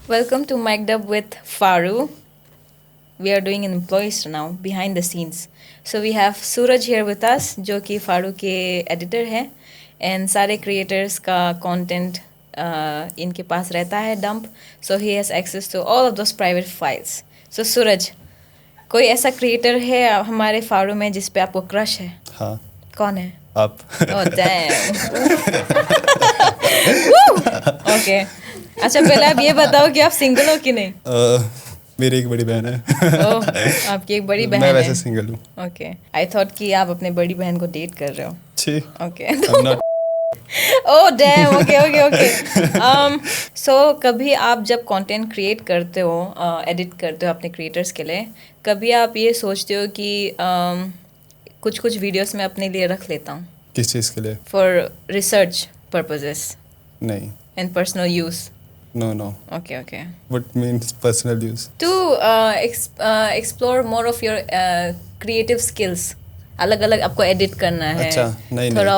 Welcome to Mic'd Up with Faru. We are doing an employees now, behind the scenes. So we have Suraj here with us, जो कि फारू के editor हैं, and सारे creators का content इनके पास रहता है dump, so he has access to all of those private files. So Suraj, कोई ऐसा क्रिएटर है हमारे फारू में जिस पे आपको क्रश है? हाँ. कौन है? आप. ओह डैम. ओके. अच्छा, पहले आप ये बताओ कि आप सिंगल हो कि नहीं? मेरी एक बड़ी बहन है. ओह, आपकी एक बड़ी बहन मैं है. वैसे सिंगल हूँ. ओके, आई थॉट कि आप अपने बड़ी बहन को डेट कर रहे हो. छी. Okay. I'm not. Oh damn. Okay okay okay. So कभी आप जब कंटेंट क्रिएट करते हो, एडिट करते हो अपने क्रिएटर्स के लिए, कभी आप ये सोचते हो कि कुछ कुछ वीडियोस मैं अपने लिए रख लेता हूँ किस चीज़ के लिए? फॉर रिसर्च पर्पजेस नहीं. And personal use? No, no. Okay okay. What means personal use? To explore more of your creative skills. अलग अलग आपको एडिट करना है. अच्छा, नहीं थोड़ा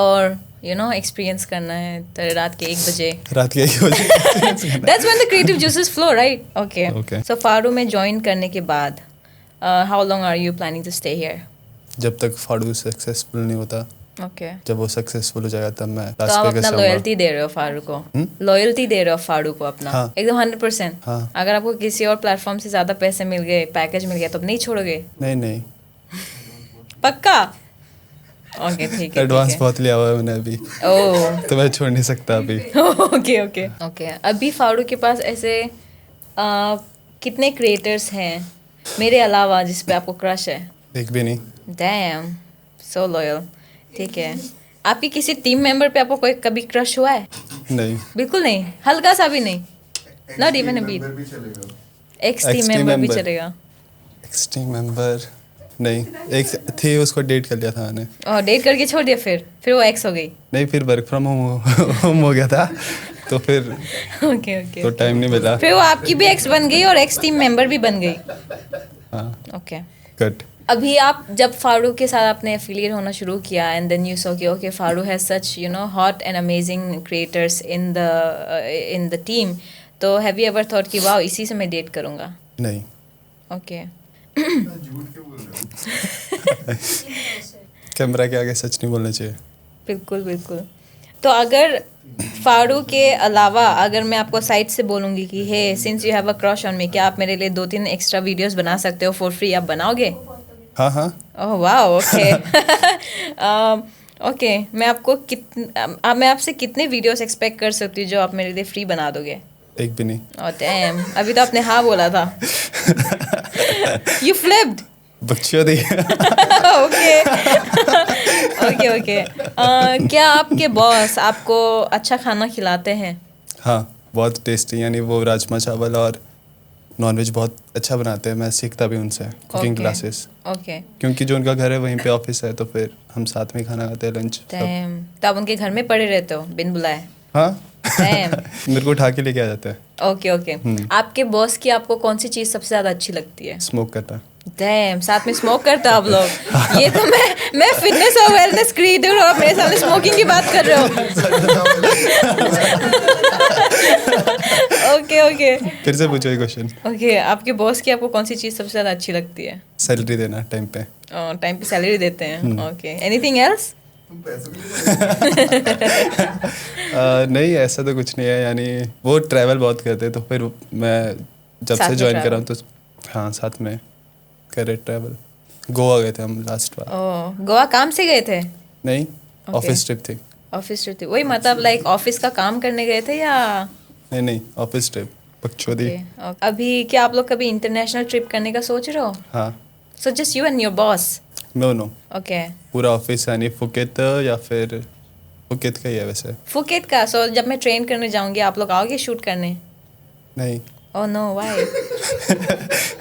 नहीं. और एक्सपीरियंस करना है तो रात के 1 बजे. रात के 1 बजे. That's when the creative juices flow, right? Okay. Okay. So फारू में ज्वाइन करने के बाद how long are you planning to stay here? जब तक फाड़ू सक्सेसफुल नहीं होता, Okay. जब वो सक्सेसफुल हो जाएगा तब मैं तो लास्ट आप पे अपना कैसे लॉयल्टी दे रहे हो फारू को? लॉयल्टी दे रहे हो फारू को अपना? हाँ. एकदम 100%. हाँ. अगर आपको किसी और प्लेटफॉर्म से ज्यादा पैसे मिल गए, पैकेज मिल गया, तो आप नहीं छोड़ोगे? नहीं नहीं. पक्का? ओके ठीक है. एडवांस बहुत लिया हुआ है मैंने अभी, ओह. तो मैं छोड़ नहीं सकता अभी. Okay okay okay. अभी फारू के पास ऐसे कितने क्रिएटर्स हैं मेरे अलावा जिस पे आपको क्रश है? एक भी नहीं. डैम, सो लॉयल. ठीक है. आपकी किसी टीम मेंबर पे आपको कोई कभी क्रश हुआ है? नहीं. बिल्कुल नहीं, हल्का सा भी नहीं? Not even a beat. Ex team member भी चलेगा? एक्स टीम मेंबर नहीं. एक थी, उसको डेट कर लिया था मैंने. और डेट करके छोड़ दिया? फिर वो एक्स हो गई? नहीं, फिर वर्क फ्रॉम होम हो गया था, तो फिर ओके ओके. तो टाइम नहीं मिला. फिर वो आपकी भी एक्स बन गई और एक्स टीम मेंबर भी बन गई? हाँ. ओके. कट. अभी आप जब फारू के साथ आपने एफिलिएट होना शुरू किया एंड देन यू सॉ कि ओके फारू has such hot and amazing creators in the team, तो हैव यू एवर थॉट कि वाओ इसी से मैं डेट करूँगा? नहीं. ओके. कैमरा के आगे सच नहीं बोलना चाहिए. बिल्कुल बिल्कुल. तो अगर फारू के अलावा अगर मैं आपको साइड से बोलूँगी कि hey since you have a crush on me, क्या आप मेरे लिए 2-3 एक्स्ट्रा वीडियोस बना सकते हो फॉर फ्री? आप बनाओगे? हाँ हाँ. Oh wow. ओके. ओके. मैं आपसे कितने वीडियोस एक्सपेक्ट कर सकती हूँ जो आप मेरे लिए फ्री बना दोगे? एक भी नहीं. ओह डैम, अभी तो आपने हाँ बोला था. You flipped. बच्चियों दी. Okay okay okay. क्या आपके बॉस आपको अच्छा खाना खिलाते हैं? हाँ, बहुत टेस्टी. यानी वो राजमा चावल और नॉनवेज बहुत अच्छा बनाते हैं. मैं सीखता भी उनसे कुकिंग क्लासेस. ओके. क्योंकि जो उनका घर है वहीं पे ऑफिस है, तो फिर हम साथ में खाना खाते हैं, लंच सब. डैम, तो आप उनके घर में पड़े रहते हो बिन बुलाए? हाँ. डैम. मेरे को उठा के लेके आ जाते हैं. Okay okay. आपके बॉस की आपको कौन सी चीज़ सबसे ज़्यादा अच्छी लगती है? स्मोक करता है. डैम, साथ में स्मोक करते हो आप लोग? ये तो मैं फिटनेस और वेलनेस क्रिएटर हूँ, आप मेरे सामने स्मोकिंग की बात कर रहे हो? ओके ओके फिर से पूछो ये क्वेश्चन. ओके. आपके बॉस की आपको कौन सी चीज़ सबसे ज़्यादा अच्छी लगती है? सैलरी देना टाइम पे. टाइम पे सैलरी देते हैं. ओके. Anything else? नहीं, ऐसा तो कुछ नहीं है. यानी वो ट्रैवल बहुत करते हैं, तो फिर मैं जब साथ से में ज्वाइन travel? करा हूँ तो हाँ, साथ में करे ट्रैवल. गोवा गए थे हम लास्ट बार. ओह, गोवा काम से गए थे? नहीं, Okay. ऑफिस ट्रिप थी. ऑफिस ट्रिप थी? वही मतलब लाइक ऑफिस का काम करने गए थे या? नहीं नहीं, ऑफिस ट्रिप. बकचोदी. Okay. अभी क्या आप लोग कभी इंटरनेशनल ट्रिप करने का सोच रहे हो? हाँ. So just you and your boss? No no, okay. पूरा ऑफिस. यानी फुकेत या फिर फुकेत का ही है वैसे. फुकेत का? सो जब मैं ट्रेन करने जाऊंगी आप लोग आओगे शूट करने? नहीं. Oh no, why?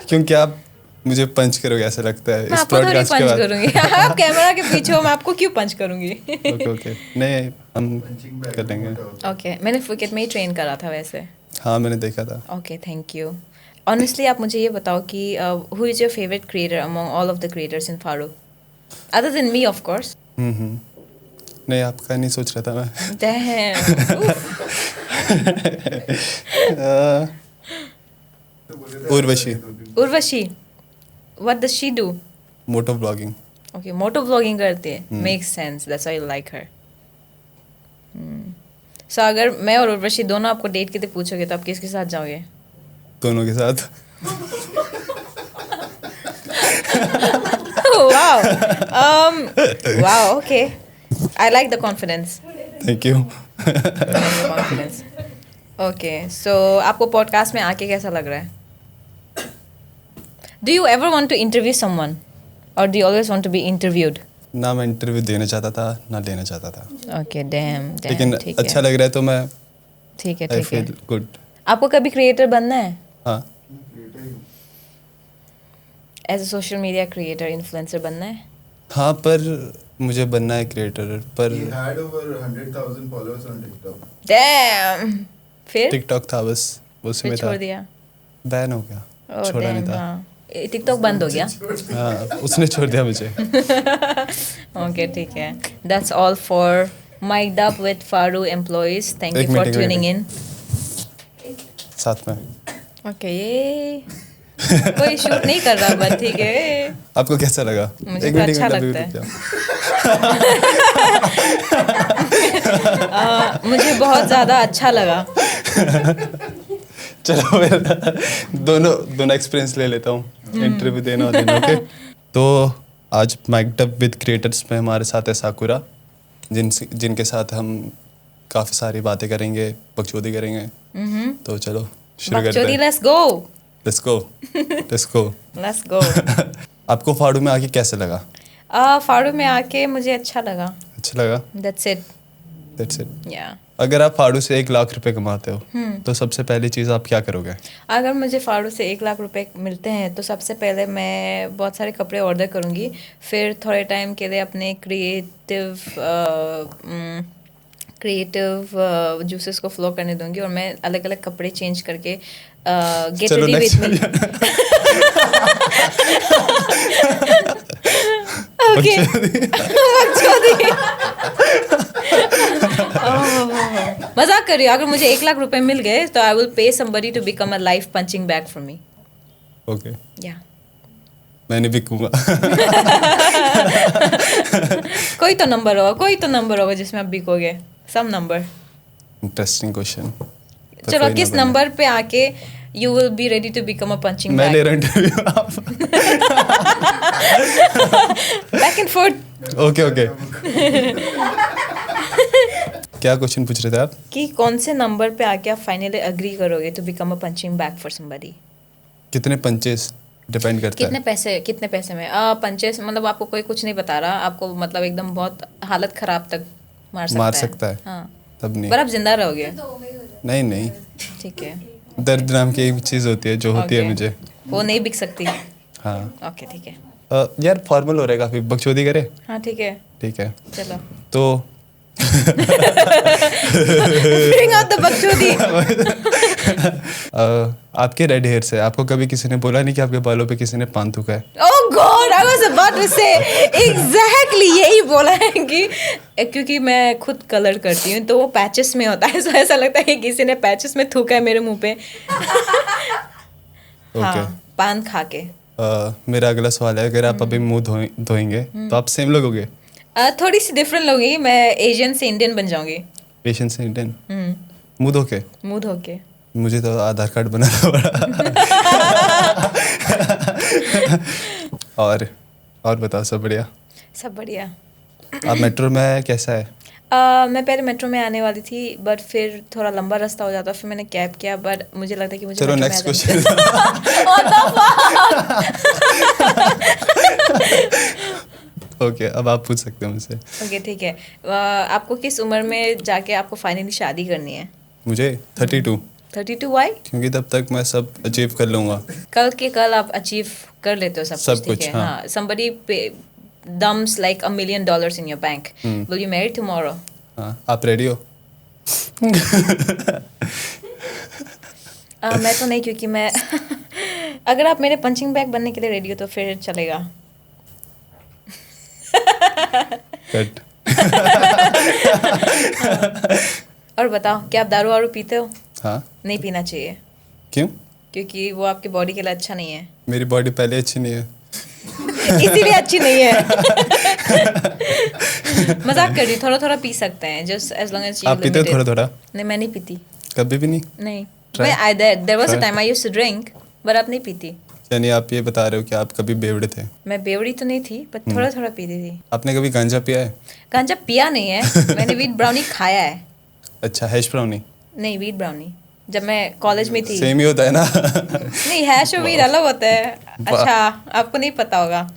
क्योंकि आप मुझे पंच करोगे ऐसा लगता है मैं इस आपको थोड़ी पॉडकास्ट के पंच बाद. करूंगी. आप कैमरा के पीछे हो, मैं आपको क्यों पंच करूंगी? Okay okay. नहीं, हम कर लेंगे. ओके. मैंने फुकेत में ही ट्रेन करा था वैसे. हाँ, मैंने देखा था. Okay, thank you. ऑनेस्टली आप मुझे ये बताओ कि who is your favourite creator among all of the creators in फारू, other than me of course? नहीं, आपका नहीं सोच रहा था मैं. Damn. Urvashi Urvashi, what does she do? Moto vlogging okay, moto vlogging करती है, makes sense, that's why I like her. So अगर मैं और उर्वशी दोनों आपको डेट के लिए पूछोगे तो आप किसके साथ जाओगे? दोनों के साथ। Wow, wow, okay, I like the confidence. Thank you. Confidence. Okay, so आपको पॉडकास्ट में आके कैसा लग रहा है? Do you ever want to interview someone और do you always want to be interviewed? ना मैं इंटरव्यू देना चाहता था ना लेना चाहता था, ओके, डैम, लेकिन ठीक अच्छा है, लग रहा है तो मैं ठीक है, आई ठीक है। Feel good. आपको कभी क्रिएटर बनना है? हाँ, as a social media creator, influencer बनना है? हाँ, पर मुझे बनना है क्रिएटर, पर He had over 100,000 followers on TikTok. Dam, फिर टिकटॉक था बस, उसी फिर में था, छोड़ दिया? बैन हो गया, ओह छोड़ा नहीं डैम, था। हाँ, टिकटॉक बंद हो गया। हाँ, उसने छोड़ दिया मुझे। ओके, ठीक है, that's all for miked up with फारू एम्प्लॉइज। थैंक एक यू फॉर मिनट, एक ट्यूनिंग इन। साथ में। ओके, कोई शूट नहीं कर रहा, बट ठीक है। आपको कैसा लगा? मुझे एक तो मिनट, अच्छा एक मिनट, लगता अभी रुक जाओ। मुझे बहुत ज़्यादा अच्छा लगा। चलो मैं दोनों दोनों एक्सपीरियंस ले लेता हूँ, इंटरव्यू देना और देना। ओके, तो आज माइक्ड अप विद क्रिएटर्स में हमारे साथ है साकुरा, जिनके साथ हम काफ़ी सारी बातें करेंगे, बकचोदी करेंगे। तो चलो शुरू करते बकचोदी, हैं। Let's go, let's go, let's go. Let's go. आपको फाड़ू में आके कैसे लगा? फाड़ू में आके मुझे अच्छा लगा। अच्छा लगा? That's it, that's it. या। अगर आप फाड़ू से 1 लाख रुपए कमाते हो तो सबसे पहली चीज़ आप क्या करोगे? अगर मुझे फाड़ू से 1 लाख रुपए मिलते हैं तो सबसे पहले मैं बहुत सारे कपड़े ऑर्डर करूँगी, फिर थोड़े टाइम के लिए अपने क्रिएटिव जूसेस को फ्लो करने दूंगी और मैं अलग अलग कपड़े चेंज करके गेट चलो ready next with me. Okay, मजाक कर रही हूँ। अगर मुझे 1 लाख रुपए मिल गए तो I will pay somebody to become a life punching bag for me. Okay, yeah, मैं नहीं बिकूंगा। कोई तो नंबर होगा जिसमें आप बिकोगे, सम नंबर। Interesting question. चलो, किस नंबर पे आके you will be ready to become a punching मैं ले बैग? रहा हूँ इंटरव्यू, आप back and forth. Okay okay. क्या क्वेश्चन पूछ रहे थे आप? कि कौन से नंबर पे आके आप फाइनली अग्री करोगे to become a punching bag for somebody? कितने पंचेस डिपेंड करता कितने है। पैसे में? पंचेस मतलब आपको कोई कुछ नहीं बता रहा, आपको मतलब एकदम बहुत हालत खराब तक मार सकता है। हाँ, तब नहीं, पर आप जिंदा रहोगे। नहीं नहीं, ठीक है, दर्द नाम की एक चीज़ होती है जो होती है Okay. मुझे। वो नहीं बिक सकती। हाँ, ओके, ठीक है, यार फॉर्मल हो रहा है काफ़ी, बकचोदी करे। हाँ ठीक है, ठीक है, चलो। तो Bring out the बकचोदी। आपके रेड हेयर से आपको कभी किसी ने बोला नहीं कि आपके बालों पे किसी ने पान थूका है? Oh God, I was about to say exactly यही बोला है कि क्योंकि मैं खुद कलर करती हूँ तो वो पैचेस में होता है, तो ऐसा लगता है कि किसी ने पैचेस में थूका है मेरे मुंह पे। ओके। हाँ, पान खा के। मेरा अगला सवाल है, अगर आप अभी मुंह धोएंगे तो आप सेम लगोगे? थोड़ी सी डिफरेंट लगेगी, मैं एशियन से इंडियन बन जाऊंगी। पेशेंस से इंडियन मुंह धो के? मुंह धो के। मुझे तो आधार कार्ड बनाना पड़ा। और बताओ, सब बढ़िया? सब बढ़िया। आप मेट्रो में कैसा है? मैं पहले मेट्रो में आने वाली थी बट फिर थोड़ा लंबा रास्ता हो जाता, फिर मैंने कैब किया, बट मुझे लगता है कि मुझे चलो metro में नेक्स्ट आ जाना क्वेश्चन। ओके, अब आप पूछ सकते हो मुझसे। ओके, ठीक है। आपको किस उम्र में जाके आपको फाइनली शादी करनी है? मुझे 32, 32 वाई? क्योंकि तब तक मैं सब अचीव कर लूँगा। कल के कल आप अचीव कर लेते हो सब सब कुछ, ठीक कुछ, है। हाँ। हाँ, somebody dumps like $1 million in your bank. Will you marry tomorrow? हाँ, आप रेडी हो? मैं तो नहीं, क्योंकि मैं अगर आप मेरे पंचिंग बैग बनने के लिए रेडी हो तो फिर चलेगा। कट। और बताओ, क्या आप दारू वारू पीते हो? हाँ, नहीं पीना चाहिए। क्यों? क्योंकि वो आपके बॉडी के लिए अच्छा नहीं है। मेरी बॉडी पहले अच्छी नहीं है। इसीलिए अच्छी नहीं है। मजाक कर रही हूँ, थोड़ा थोड़ा पी सकते हैं, just as long as you आप पीते हो थोड़ा थोड़ा? नहीं, मैं नहीं पीती। कभी भी नहीं? नहीं, Try. मैं there was a Try. Time I used to drink, but अब नहीं पीती। यानी आप ये बता रहे हो कि आप कभी बेवड़े थे? मैं बेवड़ी तो नहीं थी, बट थोड़ा थोड़ा पीती थी। आपने कभी गांजा पिया है? गांजा पिया नहीं है, मैंने वीट ब्राउनी खाया है। अच्छा, हैश ब्राउनी? नहीं, वीट ब्राउनी जब मैं कॉलेज में थी। सेम ही होता है ना? नहीं, हैश और वीट अलग होता है। अच्छा, आपको नहीं पता होगा।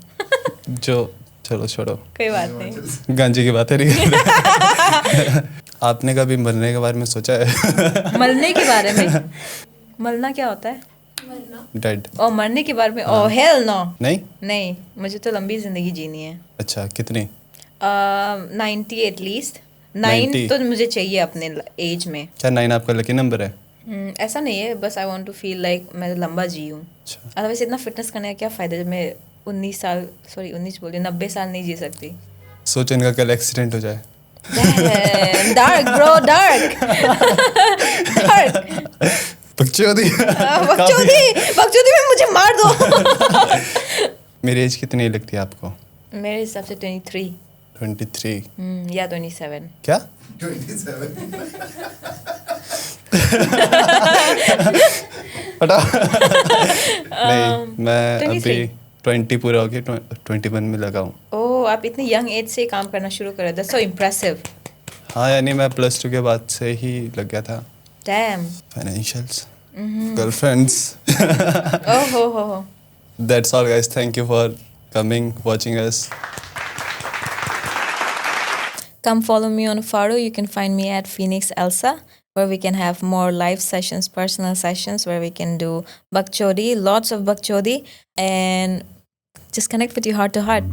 जो चलो छोड़ो, कोई बात नहीं। गांजे की बातें नहीं कर रहे। आपने कभी मरने के बारे में सोचा है? मरने के बारे में? मरना क्या होता है? डेड? और मरने के बारे में? ओह हेल नो। नहीं? नहीं, मुझे तो लंबी जिंदगी जीनी है। अच्छा, कितनी? 90 एटलीस्ट। 9 90? तो मुझे चाहिए अपने एज में। क्या 9 आपका लकी नंबर है? ऐसा नहीं है, बस I want to feel like मैं लंबा जी हूँ। अच्छा, अदरवाइज इतना फिटनेस करने का क्या फ़ायदा जब मैं 19 साल, सॉरी 19 बोल रही हूँ, 90 साल नहीं जी सकती। सोचो इनका कल एक्सीडेंट हो जाए। Dark bro, dark. डार्क। बकचोदी। बकचोदी में मुझे मार दो। मेरी एज कितनी लगती है आपको? मेरे हिसाब से 23। 23? या 27। क्या? 27. हटा। नहीं, मैं 23. अभी 20 पूरा हो गया, 21 में लगा हूँ। ओह, आप इतनी यंग एज से काम करना शुरू करे, दैट्स सो इम्प्रेसिव। हाँ, यानी मैं +2 के बाद से ही लग गया था। डैम। Financials, girlfriends. ओह हो। That's all, guys. Thank you for coming, watching us. Come follow me on Faro. You can find me at Phoenix Elsa, where we can have more live sessions, personal sessions, where we can do bakchodi, lots of bakchodi, and just connect with you heart to heart.